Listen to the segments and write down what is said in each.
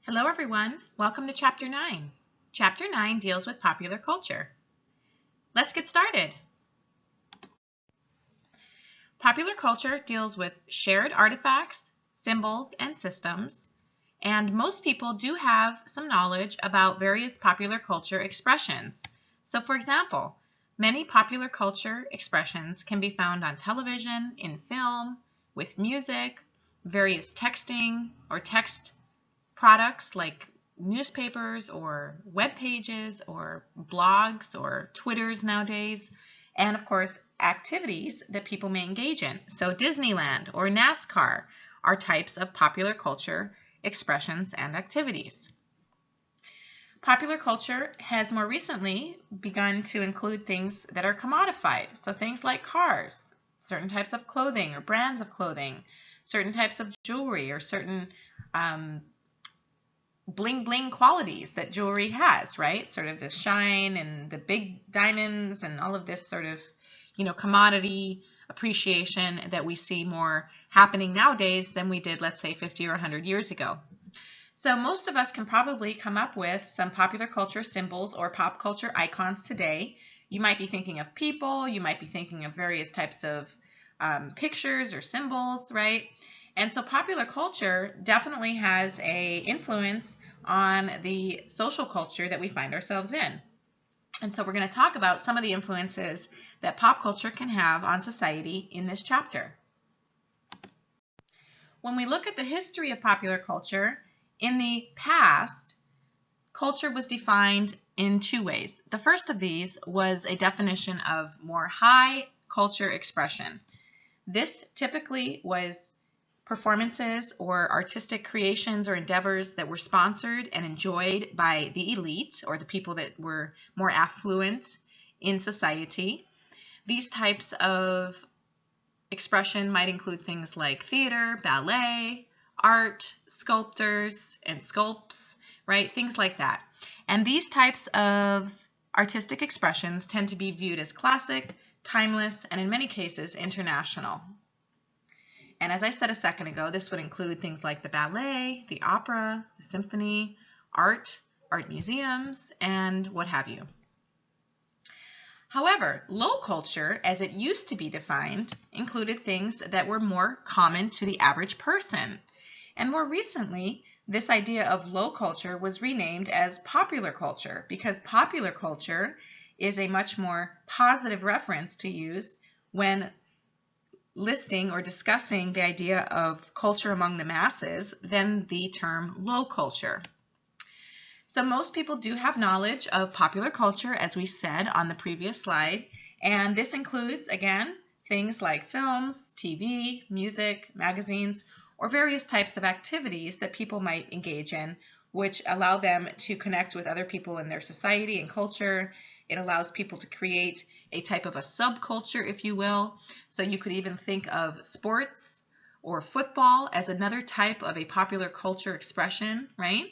Hello everyone, welcome to Chapter 9. Chapter 9 deals with popular culture. Let's get started. Popular culture deals with shared artifacts, symbols, and systems, and most people do have some knowledge about various popular culture expressions. So for example, many popular culture expressions can be found on television, in film, with music, various texting or text products like newspapers or web pages or blogs or Twitters nowadays, and of course activities that people may engage in. So Disneyland or NASCAR are types of popular culture expressions and activities. Popular culture has more recently begun to include things that are commodified, so things like cars, certain types of clothing or brands of clothing, certain types of jewelry, or certain bling bling qualities that jewelry has, right? Sort of the shine and the big diamonds and all of this sort of, commodity appreciation that we see more happening nowadays than we did, let's say, 50 or 100 years ago. So most of us can probably come up with some popular culture symbols or pop culture icons today. You might be thinking of people, you might be thinking of various types of pictures or symbols, right? And so popular culture definitely has an influence on the social culture that we find ourselves in. And so we're going to talk about some of the influences that pop culture can have on society in this chapter. When we look at the history of popular culture, in the past, culture was defined in two ways. The first of these was a definition of more high culture expression. This typically was performances or artistic creations or endeavors that were sponsored and enjoyed by the elite or the people that were more affluent in society. These types of expression might include things like theater, ballet, art, sculptors and sculpts, right? Things like that. And these types of artistic expressions tend to be viewed as classic, timeless, and in many cases international. And as I said a second ago, this would include things like the ballet, the opera, the symphony, art museums, and what have you. However, low culture, as it used to be defined, included things that were more common to the average person. And more recently, this idea of low culture was renamed as popular culture because popular culture is a much more positive reference to use when listing or discussing the idea of culture among the masses than the term low culture. So most people do have knowledge of popular culture, as we said on the previous slide, and this includes, again, things like films, TV, music, magazines, or various types of activities that people might engage in, which allow them to connect with other people in their society and culture. It allows people to create a type of a subculture, if you will. So you could even think of sports or football as another type of a popular culture expression, right?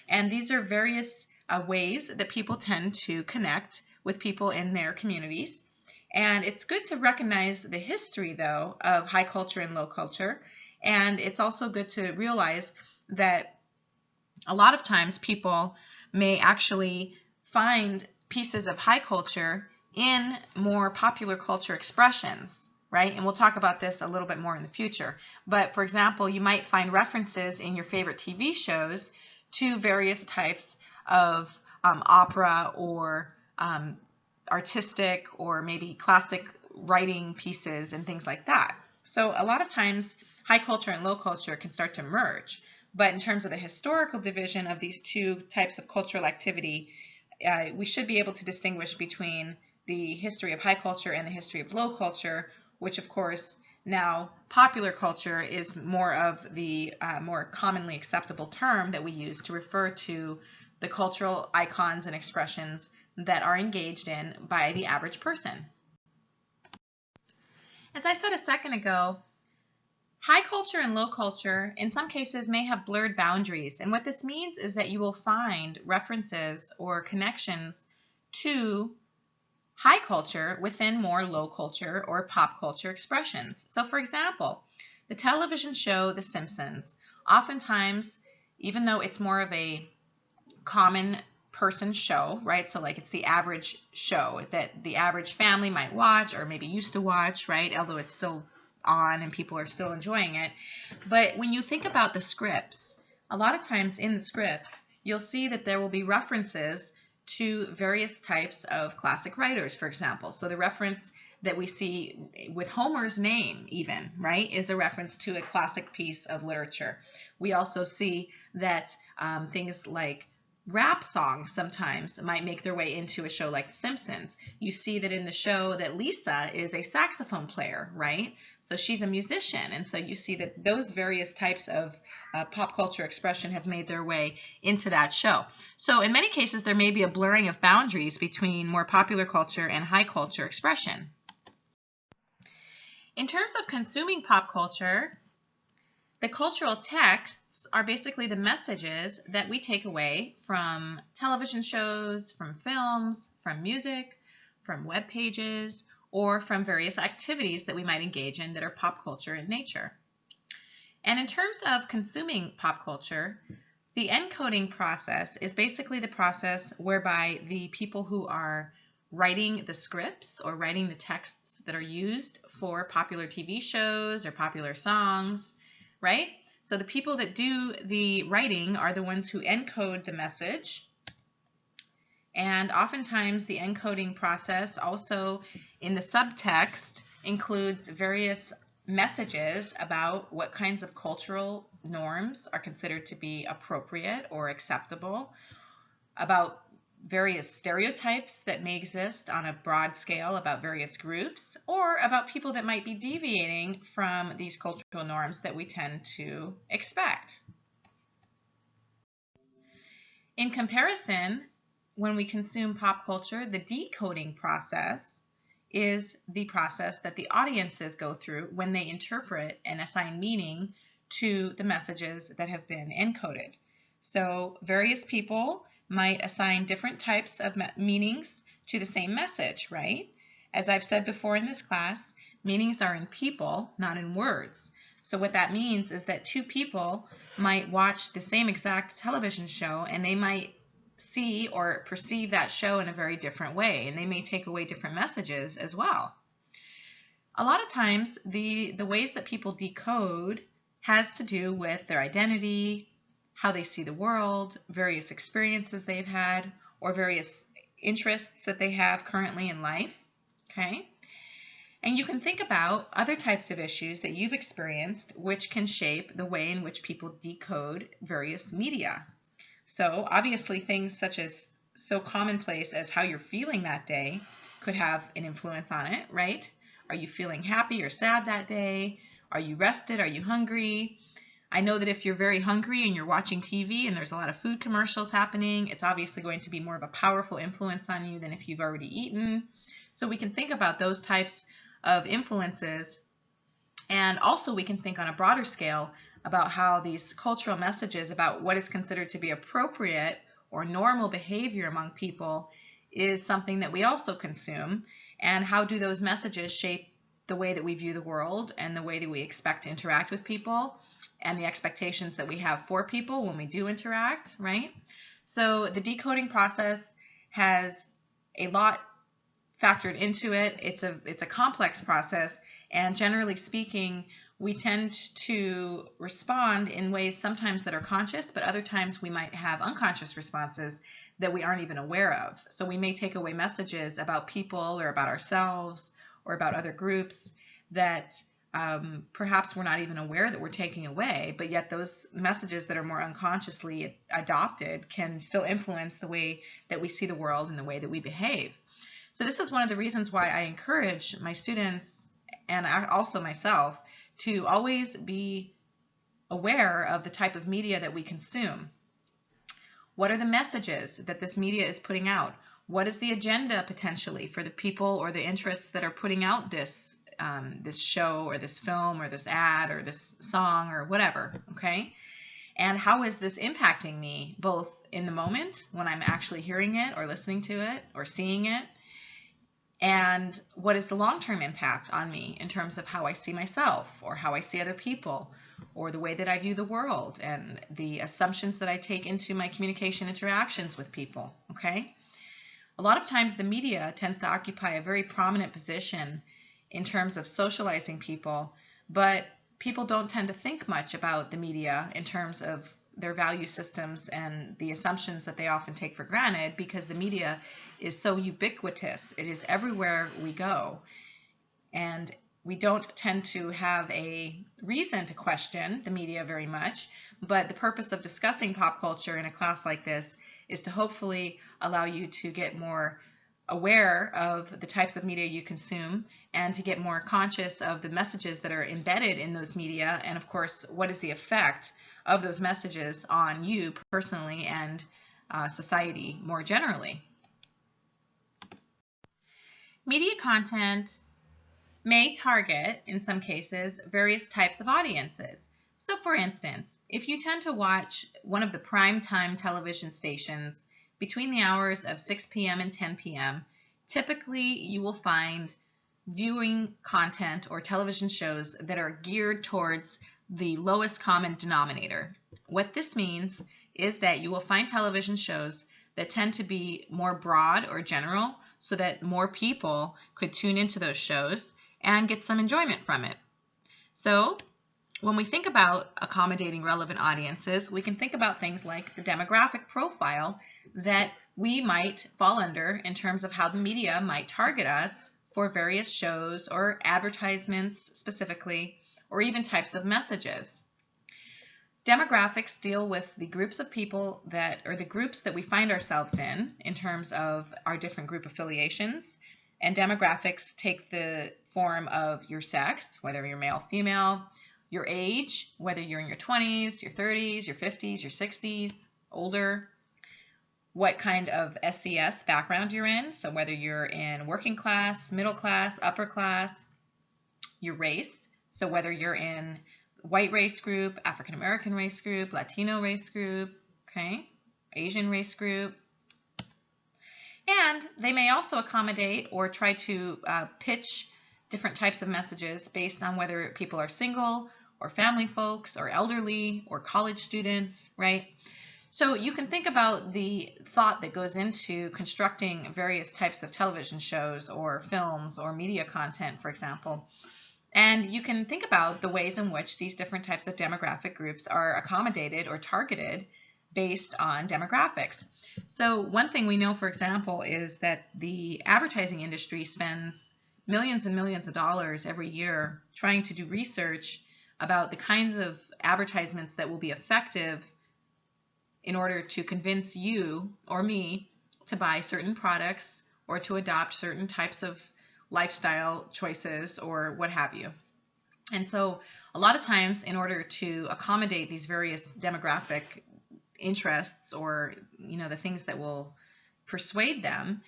And these are various ways that people tend to connect with people in their communities. And it's good to recognize the history, though, of high culture and low culture. And it's also good to realize that a lot of times people may actually find pieces of high culture in more popular culture expressions, right? And we'll talk about this a little bit more in the future. But for example, you might find references in your favorite TV shows to various types of opera or artistic or maybe classic writing pieces and things like that. So a lot of times high culture and low culture can start to merge. But in terms of the historical division of these two types of cultural activity, we should be able to distinguish between the history of high culture and the history of low culture, which of course now popular culture is more of the more commonly acceptable term that we use to refer to the cultural icons and expressions that are engaged in by the average person. As I said a second ago, high culture and low culture in some cases may have blurred boundaries, and what this means is that you will find references or connections to high culture within more low culture or pop culture expressions. So for example, the television show The Simpsons oftentimes even though it's more of a common person show, right? So like it's the average show that the average family might watch or maybe used to watch, right? Although it's still on and people are still enjoying it. But when you think about the scripts, a lot of times in the scripts, you'll see that there will be references to various types of classic writers, for example. So the reference that we see with Homer's name even, right, is a reference to a classic piece of literature. We also see that things like rap songs sometimes might make their way into a show like The Simpsons. You see that in the show that Lisa is a saxophone player, right? So she's a musician. And so you see that those various types of pop culture expression have made their way into that show. So in many cases, there may be a blurring of boundaries between more popular culture and high culture expression. In terms of consuming pop culture, the cultural texts are basically the messages that we take away from television shows, from films, from music, from web pages, or from various activities that we might engage in that are pop culture in nature. And in terms of consuming pop culture, the encoding process is basically the process whereby the people who are writing the scripts or writing the texts that are used for popular TV shows or popular songs, right? So the people that do the writing are the ones who encode the message. And oftentimes the encoding process also in the subtext includes various messages about what kinds of cultural norms are considered to be appropriate or acceptable, about various stereotypes that may exist on a broad scale about various groups, or about people that might be deviating from these cultural norms that we tend to expect. In comparison, when we consume pop culture, the decoding process is the process that the audiences go through when they interpret and assign meaning to the messages that have been encoded. So various people might assign different types of meanings to the same message, right? As I've said before in this class, meanings are in people, not in words. So what that means is that two people might watch the same exact television show and they might see or perceive that show in a very different way, and they may take away different messages as well. A lot of times, the ways that people decode has to do with their identity, how they see the world, various experiences they've had, or various interests that they have currently in life, okay? And you can think about other types of issues that you've experienced which can shape the way in which people decode various media. So obviously things such as so commonplace as how you're feeling that day could have an influence on it, right? Are you feeling happy or sad that day? Are you rested? Are you hungry? I know that if you're very hungry and you're watching TV and there's a lot of food commercials happening, it's obviously going to be more of a powerful influence on you than if you've already eaten. So we can think about those types of influences. And also we can think on a broader scale about how these cultural messages about what is considered to be appropriate or normal behavior among people is something that we also consume. And how do those messages shape the way that we view the world and the way that we expect to interact with people, and the expectations that we have for people when we do interact, right? So the decoding process has a lot factored into it. It's a complex process, and generally speaking, we tend to respond in ways sometimes that are conscious, but other times we might have unconscious responses that we aren't even aware of. So we may take away messages about people or about ourselves or about other groups that perhaps we're not even aware that we're taking away, but yet those messages that are more unconsciously adopted can still influence the way that we see the world and the way that we behave. So this is one of the reasons why I encourage my students and also myself to always be aware of the type of media that we consume. What are the messages that this media is putting out? What is the agenda potentially for the people or the interests that are putting out this show or this film or this ad or this song or whatever, okay? And how is this impacting me both in the moment when I'm actually hearing it or listening to it or seeing it? And what is the long-term impact on me in terms of how I see myself or how I see other people or the way that I view the world and the assumptions that I take into my communication interactions with people, okay? A lot of times the media tends to occupy a very prominent position in terms of socializing people, but people don't tend to think much about the media in terms of their value systems and the assumptions that they often take for granted, because the media is so ubiquitous. It is everywhere we go. And we don't tend to have a reason to question the media very much, but the purpose of discussing pop culture in a class like this is to hopefully allow you to get more aware of the types of media you consume and to get more conscious of the messages that are embedded in those media, and of course, what is the effect of those messages on you personally and society more generally. Media content may target, in some cases, various types of audiences. So for instance, if you tend to watch one of the primetime television stations between the hours of 6 p.m. and 10 p.m., typically you will find viewing content or television shows that are geared towards the lowest common denominator. What this means is that you will find television shows that tend to be more broad or general so that more people could tune into those shows and get some enjoyment from it. So when we think about accommodating relevant audiences, we can think about things like the demographic profile that we might fall under in terms of how the media might target us for various shows or advertisements specifically, or even types of messages. Demographics deal with the groups of people the groups that we find ourselves in terms of our different group affiliations. And demographics take the form of your sex, whether you're male, female, your age, whether you're in your 20s, your 30s, your 50s, your 60s, older, what kind of SES background you're in, so whether you're in working class, middle class, upper class, your race, so whether you're in white race group, African American race group, Latino race group, okay, Asian race group. And they may also accommodate or try to pitch different types of messages based on whether people are single or family folks or elderly or college students, right? So you can think about the thought that goes into constructing various types of television shows or films or media content, for example. And you can think about the ways in which these different types of demographic groups are accommodated or targeted based on demographics. So one thing we know, for example, is that the advertising industry spends millions and millions of dollars every year trying to do research about the kinds of advertisements that will be effective in order to convince you or me to buy certain products or to adopt certain types of lifestyle choices or what have you. And so a lot of times, in order to accommodate these various demographic interests or the things that will persuade them,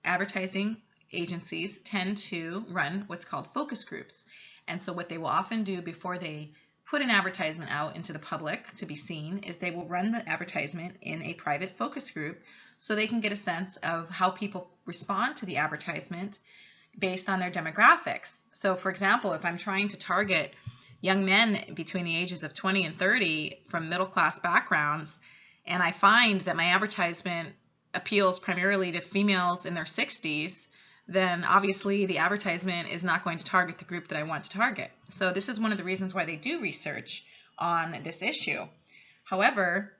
advertising agencies tend to run what's called focus groups. And so what they will often do before they put an advertisement out into the public to be seen is they will run the advertisement in a private focus group so they can get a sense of how people respond to the advertisement based on their demographics. So for example, if I'm trying to target young men between the ages of 20 and 30 from middle class backgrounds, and I find that my advertisement appeals primarily to females in their 60s, then obviously the advertisement is not going to target the group that I want to target. So this is one of the reasons why they do research on this issue. However,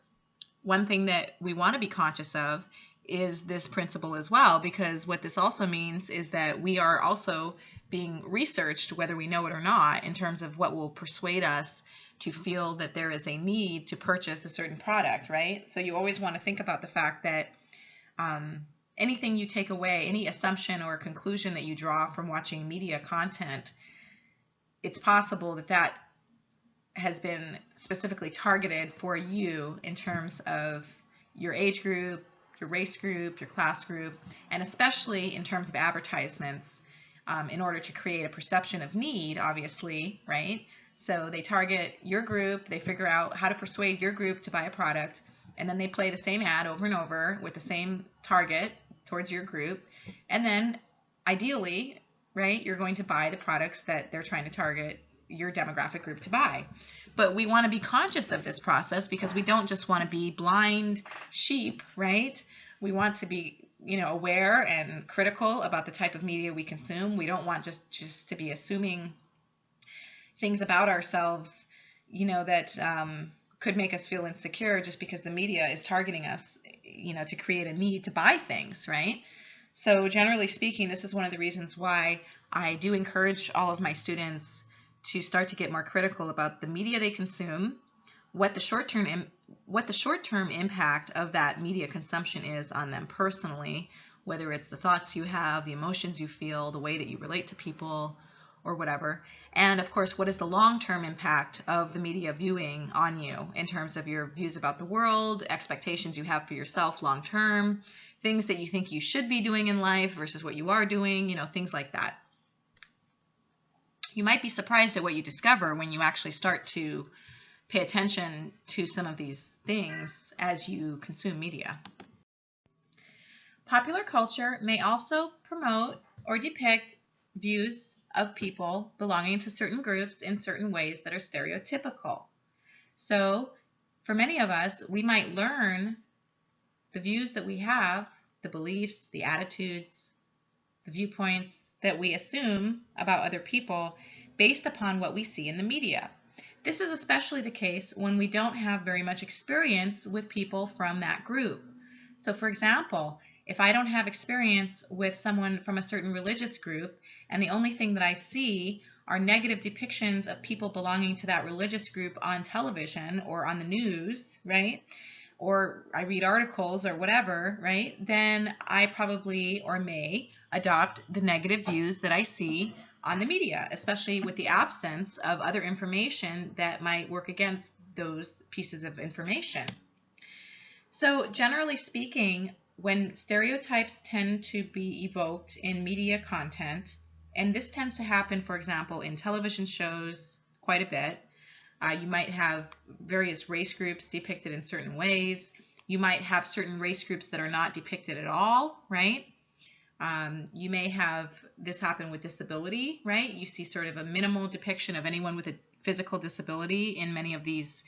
one thing that we want to be conscious of is this principle as well, because what this also means is that we are also being researched, whether we know it or not, in terms of what will persuade us to feel that there is a need to purchase a certain product, right? So you always want to think about the fact that anything you take away, any assumption or conclusion that you draw from watching media content, it's possible that that has been specifically targeted for you in terms of your age group, your race group, your class group, and especially in terms of advertisements, in order to create a perception of need, obviously, right? So they target your group, they figure out how to persuade your group to buy a product, and then they play the same ad over and over with the same target towards your group, and then ideally, right, you're going to buy the products that they're trying to target your demographic group to buy. But we want to be conscious of this process because we don't just want to be blind sheep, right? We want to be, aware and critical about the type of media we consume. We don't want just to be assuming things about ourselves, that could make us feel insecure just because the media is targeting us, to create a need to buy things, right? So generally speaking, this is one of the reasons why I do encourage all of my students to start to get more critical about the media they consume, what the short-term impact of that media consumption is on them personally, whether it's the thoughts you have, the emotions you feel, the way that you relate to people, or whatever. And of course, what is the long-term impact of the media viewing on you in terms of your views about the world, expectations you have for yourself long-term, things that you think you should be doing in life versus what you are doing, things like that. You might be surprised at what you discover when you actually start to pay attention to some of these things as you consume media. Popular culture may also promote or depict views of people belonging to certain groups in certain ways that are stereotypical. So, for many of us, we might learn the views that we have, the beliefs, the attitudes, the viewpoints that we assume about other people based upon what we see in the media. This is especially the case when we don't have very much experience with people from that group. So for example, if I don't have experience with someone from a certain religious group and the only thing that I see are negative depictions of people belonging to that religious group on television or on the news, right? Or I read articles or whatever, right? Then I probably or may adopt the negative views that I see on the media, especially with the absence of other information that might work against those pieces of information. So generally speaking, when stereotypes tend to be evoked in media content, and this tends to happen, for example, in television shows quite a bit, you might have various race groups depicted in certain ways. You might have certain race groups that are not depicted at all, right? You may have this happen with disability, right? You see sort of a minimal depiction of anyone with a physical disability in many of these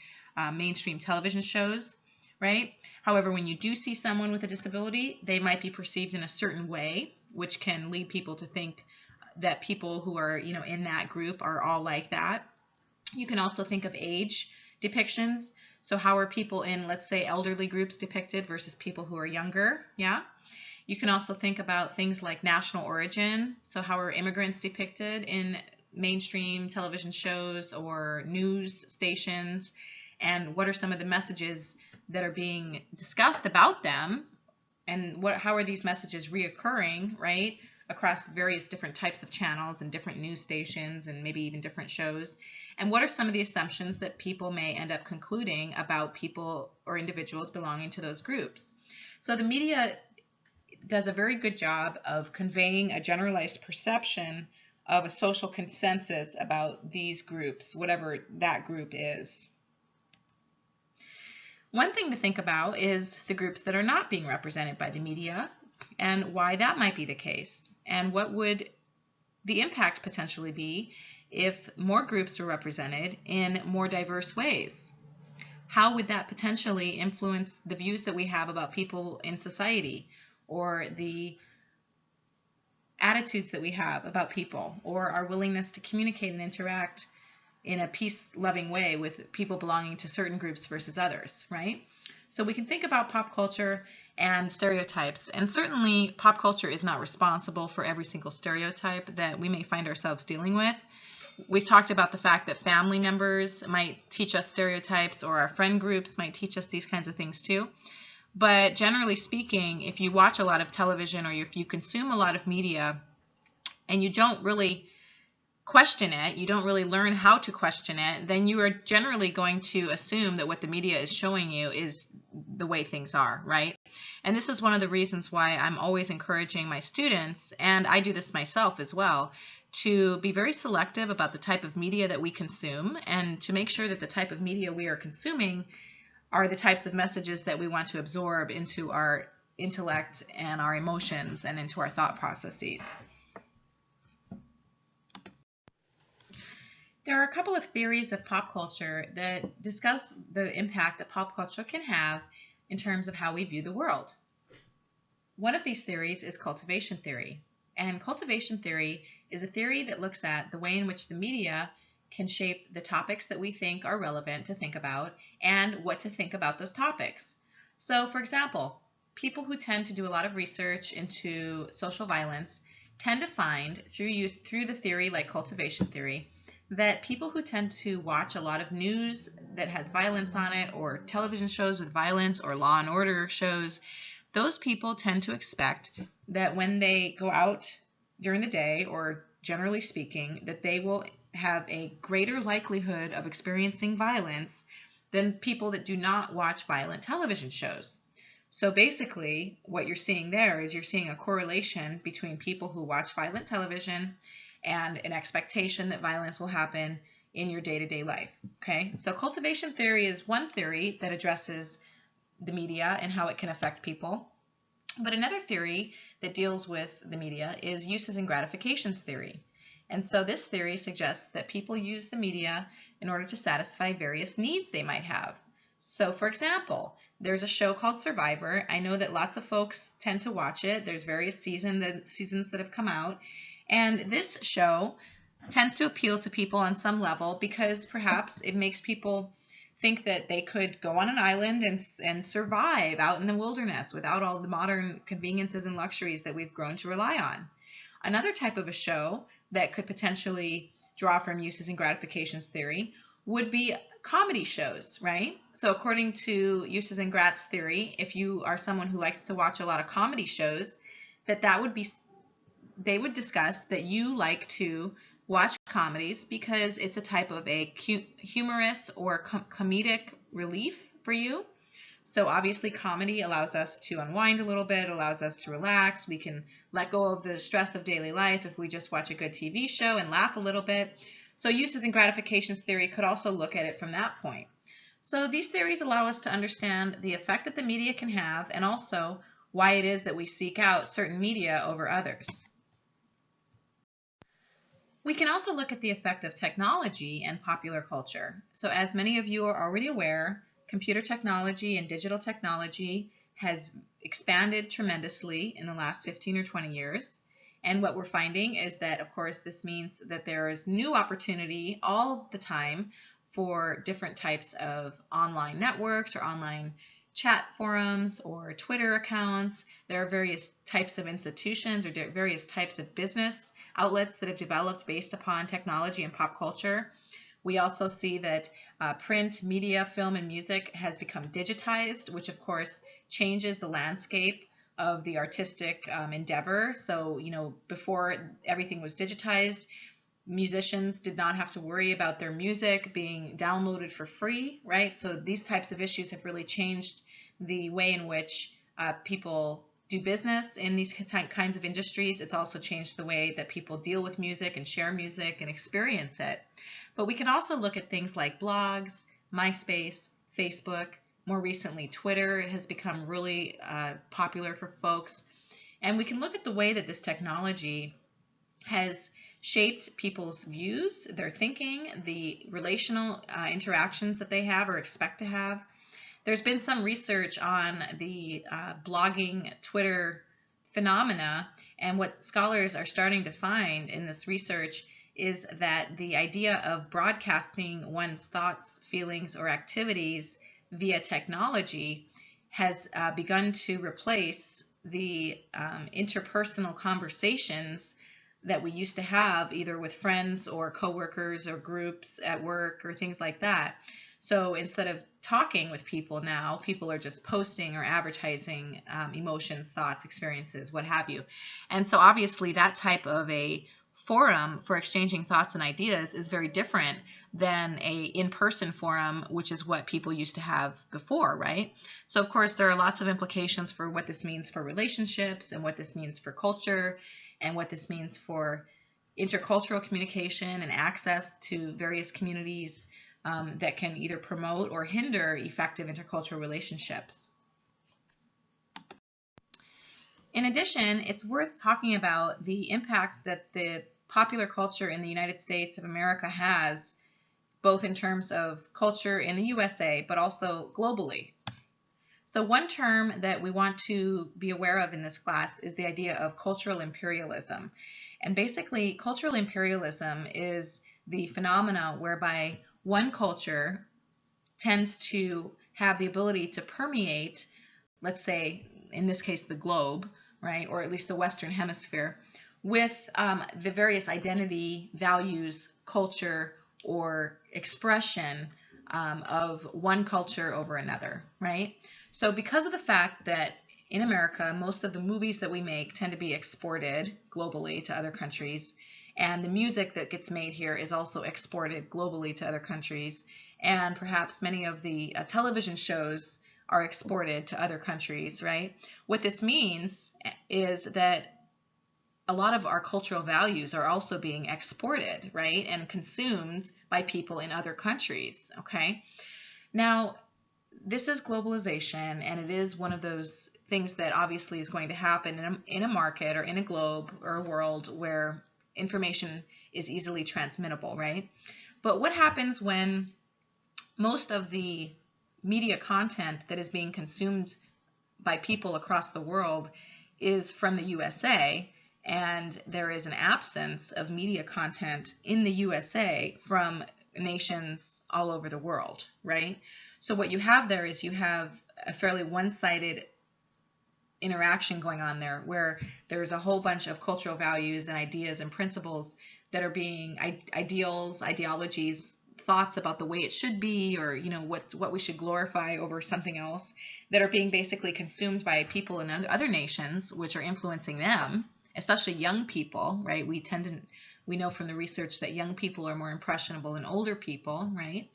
mainstream television shows, right? However, when you do see someone with a disability, they might be perceived in a certain way, which can lead people to think that people who are, in that group are all like that. You can also think of age depictions. So how are people in, let's say, elderly groups depicted versus people who are younger? Yeah. You can also think about things like national origin. So how are immigrants depicted in mainstream television shows or news stations? And what are some of the messages that are being discussed about them? And how are these messages reoccurring, right, across various different types of channels and different news stations and maybe even different shows? And what are some of the assumptions that people may end up concluding about people or individuals belonging to those groups? So the media does a very good job of conveying a generalized perception of a social consensus about these groups, whatever that group is. One thing to think about is the groups that are not being represented by the media and why that might be the case, and what would the impact potentially be if more groups were represented in more diverse ways. How would that potentially influence the views that we have about people in society, or the attitudes that we have about people, or our willingness to communicate and interact in a peace-loving way with people belonging to certain groups versus others, right? So we can think about pop culture and stereotypes, and certainly pop culture is not responsible for every single stereotype that we may find ourselves dealing with. We've talked about the fact that family members might teach us stereotypes, or our friend groups might teach us these kinds of things too. But generally speaking, if you watch a lot of television or if you consume a lot of media and you don't really question it, you don't really learn how to question it, then you are generally going to assume that what the media is showing you is the way things are, right? And this is one of the reasons why I'm always encouraging my students, and I do this myself as well, to be very selective about the type of media that we consume and to make sure that the type of media we are consuming are the types of messages that we want to absorb into our intellect and our emotions and into our thought processes. There are a couple of theories of pop culture that discuss the impact that pop culture can have in terms of how we view the world. One of these theories is cultivation theory. And cultivation theory is a theory that looks at the way in which the media can shape the topics that we think are relevant to think about and what to think about those topics. So, for example, people who tend to do a lot of research into social violence tend to find through the theory like cultivation theory that people who tend to watch a lot of news that has violence on it, or television shows with violence, or Law and Order shows, those people tend to expect that when they go out during the day, or generally speaking, that they will have a greater likelihood of experiencing violence than people that do not watch violent television shows. So basically, what you're seeing there is you're seeing a correlation between people who watch violent television and an expectation that violence will happen in your day-to-day life. Okay, so cultivation theory is one theory that addresses the media and how it can affect people. But another theory that deals with the media is uses and gratifications theory. And so this theory suggests that people use the media in order to satisfy various needs they might have. So for example, there's a show called Survivor. I know that lots of folks tend to watch it. There's various seasons that have come out. And this show tends to appeal to people on some level because perhaps it makes people think that they could go on an island and survive out in the wilderness without all the modern conveniences and luxuries that we've grown to rely on. Another type of a show that could potentially draw from uses and gratifications theory would be comedy shows, right? So according to uses and grats theory, if you are someone who likes to watch a lot of comedy shows, they would discuss that you like to watch comedies because it's a type of a humorous or comedic relief for you. So obviously comedy allows us to unwind a little bit, allows us to relax. We can let go of the stress of daily life if we just watch a good TV show and laugh a little bit. So uses and gratifications theory could also look at it from that point. So these theories allow us to understand the effect that the media can have and also why it is that we seek out certain media over others. We can also look at the effect of technology and popular culture. So as many of you are already aware, computer technology and digital technology has expanded tremendously in the last 15 or 20 years. And what we're finding is that, of course, this means that there is new opportunity all the time for different types of online networks or online chat forums or Twitter accounts. There are various types of institutions or various types of business outlets that have developed based upon technology and pop culture. We also see that print, media, film, and music has become digitized, which of course changes the landscape of the artistic endeavor. So, before everything was digitized, musicians did not have to worry about their music being downloaded for free, right? So these types of issues have really changed the way in which people do business in these kinds of industries. It's also changed the way that people deal with music and share music and experience it. But we can also look at things like blogs, MySpace, Facebook. More recently, Twitter has become really popular for folks. And we can look at the way that this technology has shaped people's views, their thinking, the relational interactions that they have or expect to have. There's been some research on the blogging Twitter phenomena, and what scholars are starting to find in this research is that the idea of broadcasting one's thoughts, feelings, or activities via technology has begun to replace the interpersonal conversations that we used to have either with friends or coworkers or groups at work or things like that. So instead of talking with people now, people are just posting or advertising emotions, thoughts, experiences, what have you. And so obviously that type of a forum for exchanging thoughts and ideas is very different than a in-person forum, which is what people used to have before, right? So of course there are lots of implications for what this means for relationships and what this means for culture and what this means for intercultural communication and access to various communities that can either promote or hinder effective intercultural relationships. In addition, it's worth talking about the impact that the popular culture in the United States of America has, both in terms of culture in the USA, but also globally. So one term that we want to be aware of in this class is the idea of cultural imperialism. And basically, cultural imperialism is the phenomena whereby one culture tends to have the ability to permeate, let's say, in this case, the globe, right, or at least the Western Hemisphere, with the various identity, values, culture, or expression of one culture over another, right? So because of the fact that in America, most of the movies that we make tend to be exported globally to other countries, and the music that gets made here is also exported globally to other countries, and perhaps many of the television shows are exported to other countries, right? What this means is that a lot of our cultural values are also being exported, right, and consumed by people in other countries, okay? Now, this is globalization, and it is one of those things that obviously is going to happen in a market or in a globe or a world where information is easily transmittable, right? But what happens when most of the media content that is being consumed by people across the world is from the USA, and there is an absence of media content in the USA from nations all over the world, right? So what you have there is you have a fairly one-sided interaction going on there, where there's a whole bunch of cultural values and ideas and principles that are being ideals, ideologies, thoughts about the way it should be, or what we should glorify over something else, that are being basically consumed by people in other nations, which are influencing them, especially young people, right? We know from the research that young people are more impressionable than older people, right?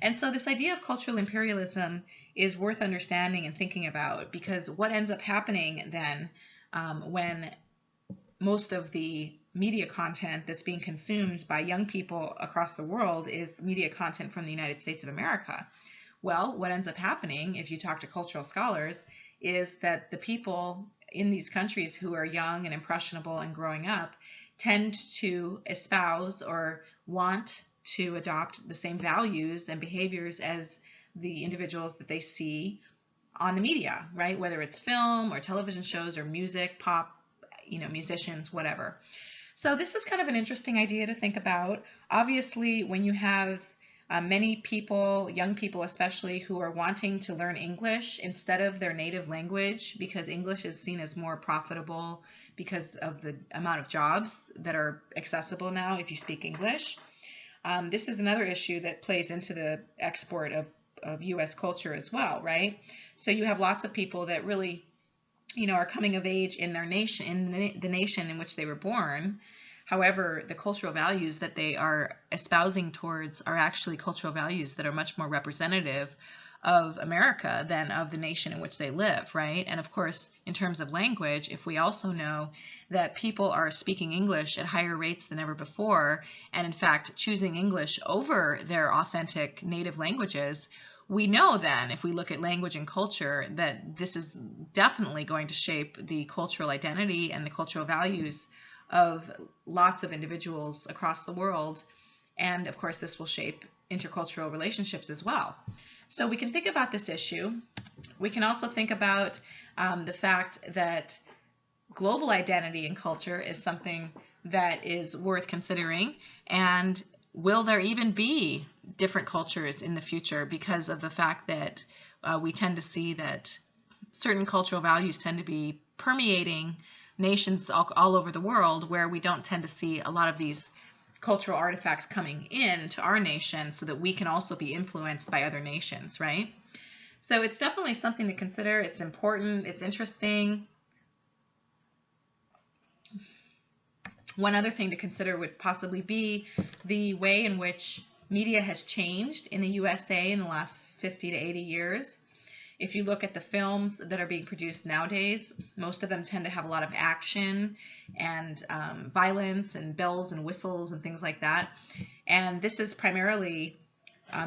And so this idea of cultural imperialism is worth understanding and thinking about, because what ends up happening then when most of the media content that's being consumed by young people across the world is media content from the United States of America. Well, what ends up happening, if you talk to cultural scholars, is that the people in these countries who are young and impressionable and growing up tend to espouse or want to adopt the same values and behaviors as the individuals that they see on the media, right? Whether it's film or television shows or music, pop, musicians, whatever. So this is kind of an interesting idea to think about. Obviously, when you have many people, young people especially, who are wanting to learn English instead of their native language, because English is seen as more profitable because of the amount of jobs that are accessible now if you speak English. This is another issue that plays into the export of U.S. culture as well, right? So you have lots of people that really, are coming of age in their nation, in the nation in which they were born. However, the cultural values that they are espousing towards are actually cultural values that are much more representative of America than of the nation in which they live, right? And of course, in terms of language, if we also know that people are speaking English at higher rates than ever before, and in fact choosing English over their authentic native languages, we know then, if we look at language and culture, that this is definitely going to shape the cultural identity and the cultural values of lots of individuals across the world. And of course, this will shape intercultural relationships as well. So we can think about this issue. We can also think about the fact that global identity and culture is something that is worth considering. And will there even be different cultures in the future, because of the fact that we tend to see that certain cultural values tend to be permeating nations all over the world, where we don't tend to see a lot of these cultural artifacts coming in to our nation so that we can also be influenced by other nations, right? So it's definitely something to consider. It's important. It's interesting. One other thing to consider would possibly be the way in which media has changed in the USA in the last 50 to 80 years. If you look at the films that are being produced nowadays, most of them tend to have a lot of action and violence and bells and whistles and things like that. And this is primarily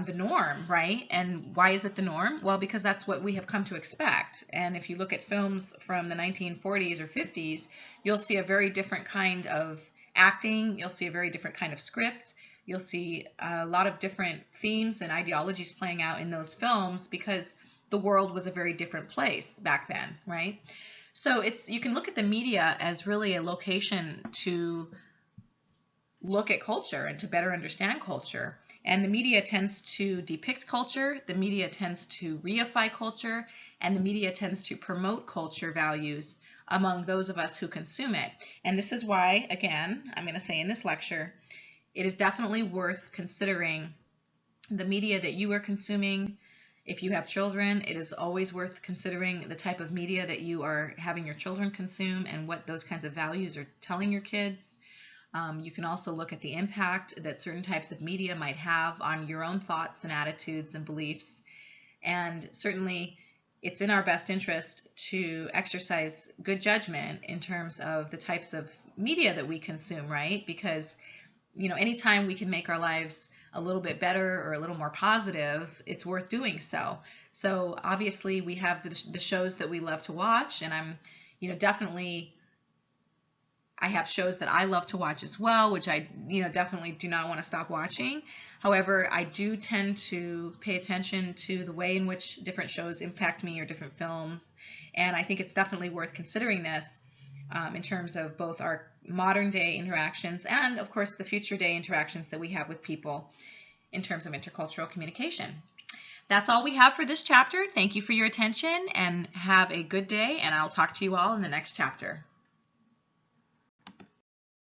the norm, right? And why is it the norm? Well, because that's what we have come to expect. And if you look at films from the 1940s or 50s, you'll see a very different kind of acting, you'll see a very different kind of script. You'll see a lot of different themes and ideologies playing out in those films because the world was a very different place back then, right? So you can look at the media as really a location to look at culture and to better understand culture. And the media tends to depict culture, the media tends to reify culture, and the media tends to promote culture values among those of us who consume it. And this is why, again, I'm going to say in this lecture, it is definitely worth considering the media that you are consuming. If you have children, it is always worth considering the type of media that you are having your children consume and what those kinds of values are telling your kids. You can also look at the impact that certain types of media might have on your own thoughts and attitudes and beliefs. And certainly, it's in our best interest to exercise good judgment in terms of the types of media that we consume, right? Because, anytime we can make our lives a little bit better or a little more positive, it's worth doing so. So obviously we have the shows that we love to watch, and I'm, definitely, I have shows that I love to watch as well, which I, definitely do not want to stop watching. However, I do tend to pay attention to the way in which different shows impact me or different films. And I think it's definitely worth considering this in terms of both our modern day interactions and, of course, the future day interactions that we have with people in terms of intercultural communication. That's all we have for this chapter. Thank you for your attention and have a good day, and I'll talk to you all in the next chapter.